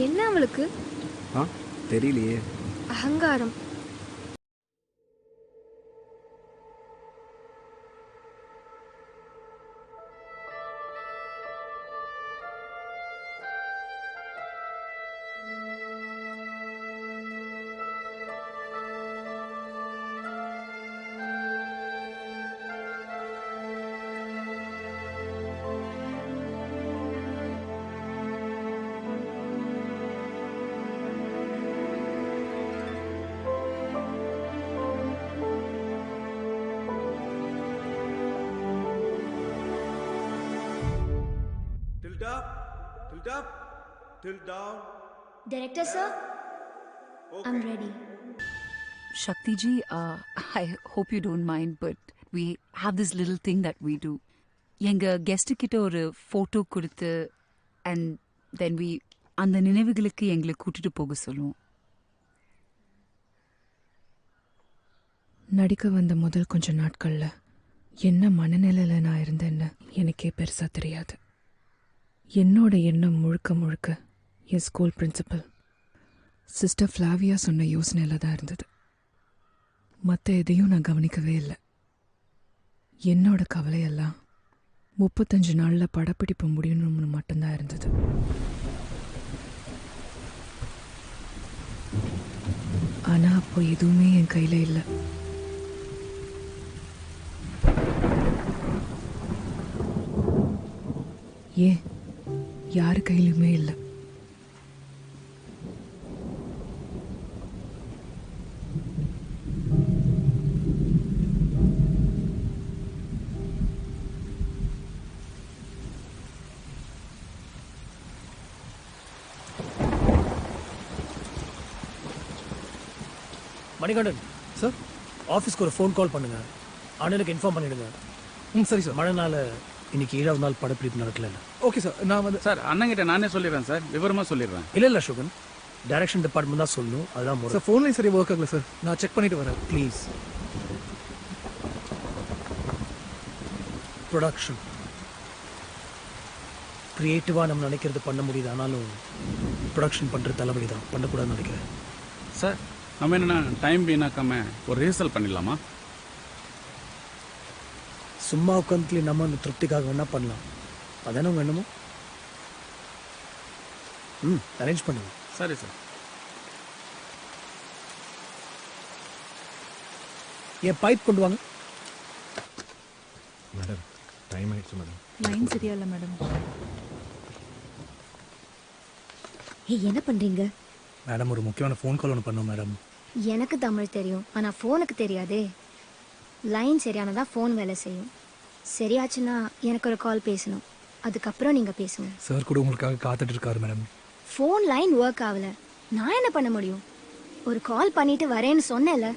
என்ன அவளுக்கு? ஆ தெரியலையே. அகங்காரம். Tilt up, tilt up, tilt down. Director sir, I'm ready. Shakti ji, I hope you don't mind, but we have this little thing that we do. எங்க guest கிட்ட ஒரு photo கொடுத்து and then we அந்த நினைவுகளுக்கு எங்களை கூட்டிட்டு போக சொல்லுவோம். நடிக்க வந்த முதல் கொஞ்ச நாட்கள்ல என்ன மனநிலையில நான் இருந்தேன்னு எனக்கே பெருசா தெரியாது. என்னோட எண்ணம் முழுக்க முழுக்க என் ஸ்கூல் பிரின்சிபல் சிஸ்டர் ஃப்ளாவியா சொன்ன யோசனையில் தான் இருந்தது. மற்ற எதையும் நான் கவனிக்கவே இல்லை. என்னோட கவலையெல்லாம் 35 நாளில் படப்பிடிப்பு முடியணும்னு மட்டும்தான் இருந்தது. ஆனால் அப்போ எதுவுமே என் கையில் இல்லை. ஏன் யாரு கையிலுமே இல்லை. மணிகண்டன் சார், ஆஃபீஸ்க்கு ஒரு ஃபோன் கால் பண்ணுங்க. அண்ணனுக்கு இன்ஃபார்ம் பண்ணிடுங்க. சரி சார். மழைனால இன்னைக்கு 7வது நாள் படப்பிடிப்பு நடக்கல. ஓகே சார், நான் வந்து சார் அண்ணங்கிட்ட நானே சொல்லிடுறேன் சார், விவரமாக சொல்லிடுறேன். இல்லை அசோகன், டைரக்ஷன் டிபார்ட்மெண்ட் தான் சொல்லணும். அதுதான் முறை. சார் ஃபோன்லேயும் சரியாக ஒர்க் ஆகல சார், நான் செக் பண்ணிட்டு வரேன். ப்ளீஸ். ப்ரொடக்ஷன் க்ரியேட்டிவாக நம்ம நினைக்கிறது பண்ண முடியுது. ஆனாலும் ப்ரொடக்ஷன் பண்ணுறது தலைவலி தான், பண்ணக்கூடாதுன்னு நினைக்கிறேன். சார் நம்ம என்னென்னா டைம் வீணாக்காம ஒரு ரிஹர்சல் பண்ணிடலாமா? சும்மா உட்காந்துல நம்ம அந்த திருப்திக்காக வேணா பண்ணலாம். அதானே உங்கள் எண்ணமோ? அரேஞ்ச் பண்ணுங்க. சரி சார். என் பைப் கொண்டு வாங்க. மேடம் டைம் ஆயிடுச்சு மேடம். லைன் சரியா இல்லை மேடம். ஏய், என்ன பண்றீங்க? மேடம் ஒரு முக்கியமான ஃபோன் கால் ஒன்று பண்ணோம் மேடம். எனக்கு தமிழ் தெரியும், ஆனா ஃபோனுக்கு தெரியாதே. லைன் சரியானதா ஃபோன் வேலை செய்யும். சரியாச்சுன்னா எனக்கு ஒரு கால் பேசணும், அதுக்கப்புறம் நீங்க பேசுங்க. சார் கூட உங்களுக்காக காத்துட்டு இருக்காரு மேடம். ஃபோன் லைன் ஒர்க் ஆகல, நான் என்ன பண்ண முடியும்? ஒரு கால் பண்ணிட்டு வரேன்னு சொன்னேன்ல.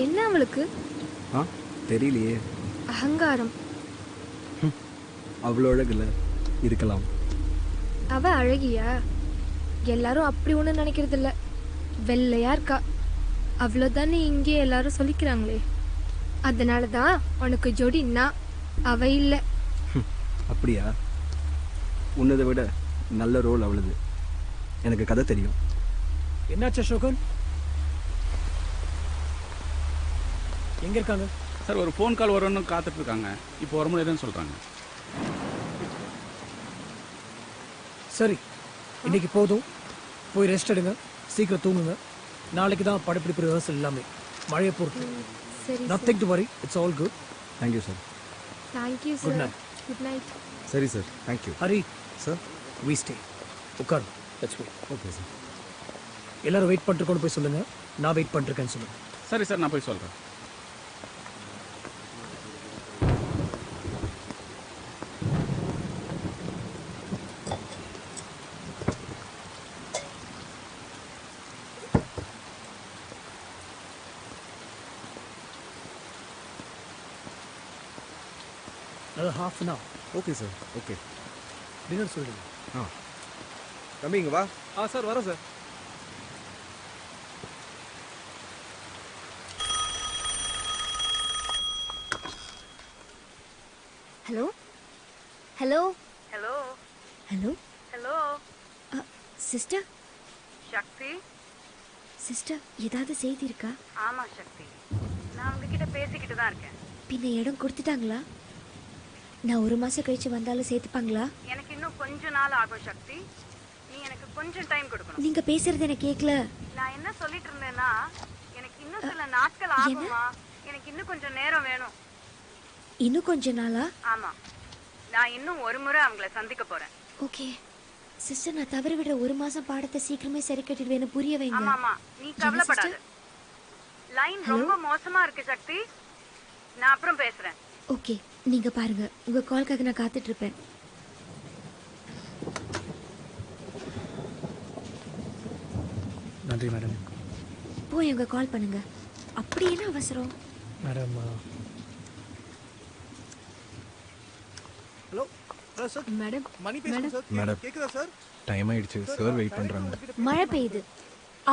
என்ன அவளுக்கு? ஆ தெரியலையே. அகங்காரம். அவ்வளோ அழகில் இருக்கலாம். அவ அழகியா? எல்லாரும் அப்படி ஒண்ணு நினைக்கிறது இல்ல. வெள்ளையா இருக்கா, அவ்வளோதானே இங்கே எல்லாரும் சொல்லிக்கிறாங்களே. அதனாலதான் உனக்கு ஜோடின்னா அவ இல்ல. அப்படியா? உன்னதை விட நல்ல ரோல் அவளுது. எனக்கு கதை தெரியும். என்னாச்சு அசோகன்? எங்க இருக்காங்க? சார் ஒரு ஃபோன் கால் வரும்னு காத்துட்டு இருக்காங்க. இப்போ வர முடியாதுன்னு சொல்கிறாங்க. சரி, இன்னைக்கு போதும். போய் ரெஸ்ட் எடுங்க, சீக்கிரம் தூங்குங்க. நாளைக்கு தான் படப்பிடிப்பு ரிஹர்சல் எல்லாமே. மழையை பொறுத்து. சரி. Nothing to worry, it's all good. Thank you sir. Thank you Good sir. night. Good night. சரி sir, thank you. Hari sir. We stay. உட்கார். Let's go. Okay sir. எல்லாரும் வெயிட் பண்ணிருக்கோன்னு போய் சொல்லுங்க. நான் வெயிட் பண்ணிருக்கேன்னு சொல்லுங்க. சரி சார், நான் போய் சொல்கிறேன். Another half an hour. Okay sir, okay. Dinner சொல்லிடுங்க. ஆ தம்பி இங்கே வா. சார் வரேன் sir. Hello hello hello hello hello sister Shakti. Sister ஏதாவது செய்தி இருக்கா? ஆமா சக்தி, நான் உங்ககிட்ட பேசிக்கிட்டு தான் இருக்கேன். பின்ன இடம் கொடுத்துட்டாங்களா? நான் 1 மாசம் கழிச்சு வந்தாலும் சேர்த்துப்பாங்களா? எனக்கு இன்னும் கொஞ்ச நாள் ஆகும் சக்தி, நீ எனக்கு கொஞ்சம் டைம் கொடுக்கணும். நீங்க பேசுறது எனக்கு கேட்கல. நான் என்ன சொல்லிட்டு இருந்தேன்னா, எனக்கு இன்னும் சில நாட்கள் ஆகுமா, எனக்கு இன்னும் கொஞ்சம் நேரம் வேணும். இன்னும் கொஞ்ச நாளா? ஆமா, நான் இன்னும் ஒரு முறை அவங்கள சந்திக்க போறேன். ஓகே சிஸ்டர், நான் தவற விடுற 1 மாசம் பாடத்தை சீக்கிரமே சரி கட்டிடுவேன்னு புரிய வைங்க. ஆமா ஆமா, நீ கவலைப்படாத. லைன் ரொம்ப மோசமா இருக்கு சக்தி, நான் அப்புறம் பேசுறேன். ஓகே, நீங்க பாருங்க, உங்க கால்க்காக நான் காத்துட்டு இருப்பேன். நன்றி மேடம். போய் உங்க கால் பண்ணுங்க. அப்படி என்ன அவசரம்? Madam hello sir. Madam Mani பேசுங்க சார். மேடம் கேக்குதா சார்? டைம் ஆயிடுச்சு, சார் வெயிட் பண்ணுறாங்க. மழை பெய்யுது.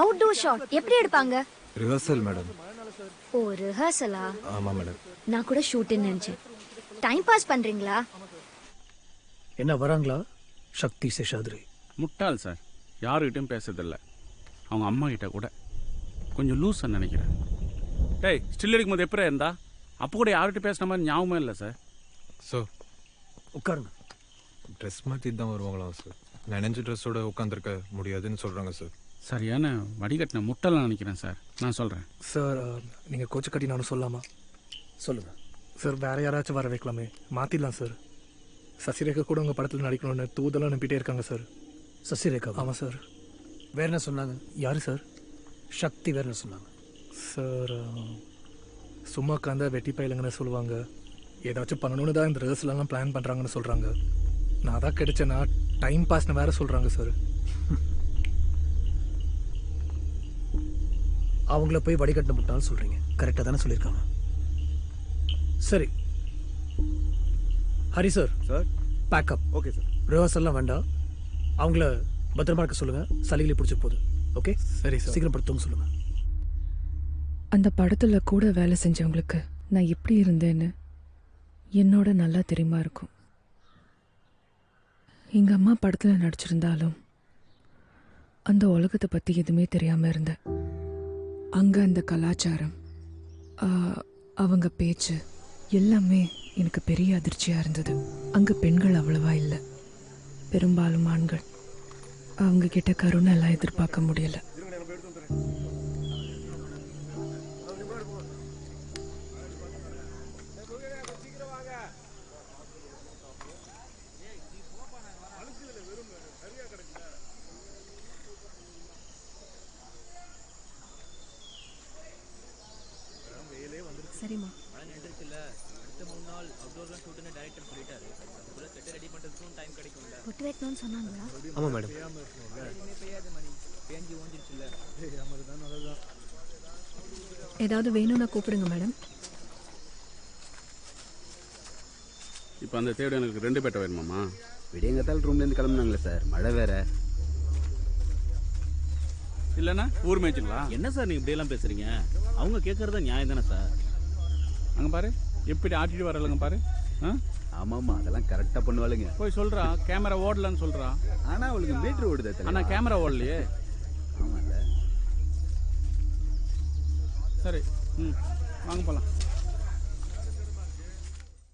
அவுட்டோர் ஷாட் எப்படி எடுப்பாங்க? Rehearsal madam. ஓ ரிஹர்சலா? ஆமாம் மேடம். நான் கூட ஷூட்டுன்னு நினைச்சேன். டைம் பாஸ் பண்றீங்களா? என்ன வராங்களா சக்தி சேஷாத்ரி? முட்டாள் சார், யாருக்கிட்டையும் பேசுறதில்ல. அவங்க அம்மா கிட்ட கூட கொஞ்சம் லூஸாக நினைக்கிறேன். டேய், ஸ்டில் இருக்கும்போது எப்படி இருந்தா? அப்போ கூட யார்கிட்ட பேசுன மாதிரி ஞாபகமே இல்லை சார். சார் உட்காருங்க. ட்ரெஸ் மாற்றிட்டு தான் வருவாங்களா சார்? நினைஞ்ச ட்ரெஸ்ஸோட உட்காந்துருக்க முடியாதுன்னு சொல்கிறாங்க சார். சரியான வடிகட்டின முட்டலை நினைக்கிறேன் சார். நான் சொல்கிறேன் சார் நீங்கள் கோச்சு கட்டி நானும் சொல்லாமா? சொல்லுங்க சார் வேற யாராச்சும் வர வைக்கலாமே, மாற்றிடலாம் சார். சசிரேகா கூட உங்கள் படத்தில் நடிக்கணும்னு தூதெல்லாம் அனுப்பிட்டே இருக்காங்க சார். சசிரேகா? ஆமாம் சார். வேற என்ன சொன்னாங்க? யார் சார்? சக்தி வேற என்ன சொன்னாங்க? சார் சும்மா உட்காந்தா வெட்டி பயிலுங்கன்னு சொல்லுவாங்க. ஏதாச்சும் பண்ணணும்னு தான் இந்த ரிஹர்சல்லாம் பிளான் பண்ணுறாங்கன்னு சொல்கிறாங்க. நான் தான் கிடைச்சேன்னா டைம் பாஸ்னு வேற சொல்கிறாங்க சார். அவங்கள போய் வடிகட்ட முட்டான்னு சொல்றீங்க. கரெக்டாக தானே சொல்லியிருக்காங்க. சரி Hari sir. Sir pack up. Okay sir. ரிஹர்சல்லாம் வேண்டாம், அவங்கள பத்திரமா இருக்க சொல்லுங்க. சளிகளை பிடிச்சி போகுது. ஓகே சரி சார். சீக்கிரம் படுத்தவங்க சொல்லுங்க. அந்த படத்துல கூட வேலை செஞ்சவங்களுக்கு நான் எப்படி இருந்தேன்னு என்னோட நல்லா தெரியுமா இருக்கும். எங்க அம்மா படத்துல நடிச்சிருந்தாலும் அந்த உலகத்தை பத்தி எதுவுமே தெரியாம இருந்தேன். அங்க அந்த கலாச்சாரம், அவங்க பேச்சு எல்லாமே எனக்கு பெரிய அதிர்ச்சியா இருந்தது. அங்க பெண்கள் அவ்வளவா இல்லை, பெரும்பாலும் ஆண்கள். அவங்க கிட்ட கருணை எல்லாம் எதிர்பார்க்க முடியல. சரிம்மா. பொட்டு வைக்கணும்னு சொன்னாங்களா? ஆமாம் மேடம். ஏதாவது வேணும்னா கூப்பிடுங்க மேடம். இப்போ அந்த தேடு எனக்கு 2 பேட்டை வேணுமாம்மா? விடியங்கத்தால் ரூம்லேருந்து கிளம்புனாங்களே சார், மழை வேற. இல்லைன்னா ஊர் மேய்ச்சிங்களா? என்ன சார் நீங்கள் இப்படியெல்லாம் பேசுகிறீங்க? அவங்க கேட்குறது நியாயம் தானே சார்? அங்கே பாரு எப்படி ஆட்டிட்டு வரலங்க பாரு. ஆ ஆமாம்மா, அதெல்லாம் கரெக்டாக பண்ணுவாளுங்க. போய் சொல்கிறா கேமரா ஓடலன்னு சொல்கிறா. ஆனால் அவளுக்கு மீட்ரு ஓடுதே. ஆனால் கேமரா ஓடலையே. ஆமாம்ல. சரி, வாங்க போகலாம்.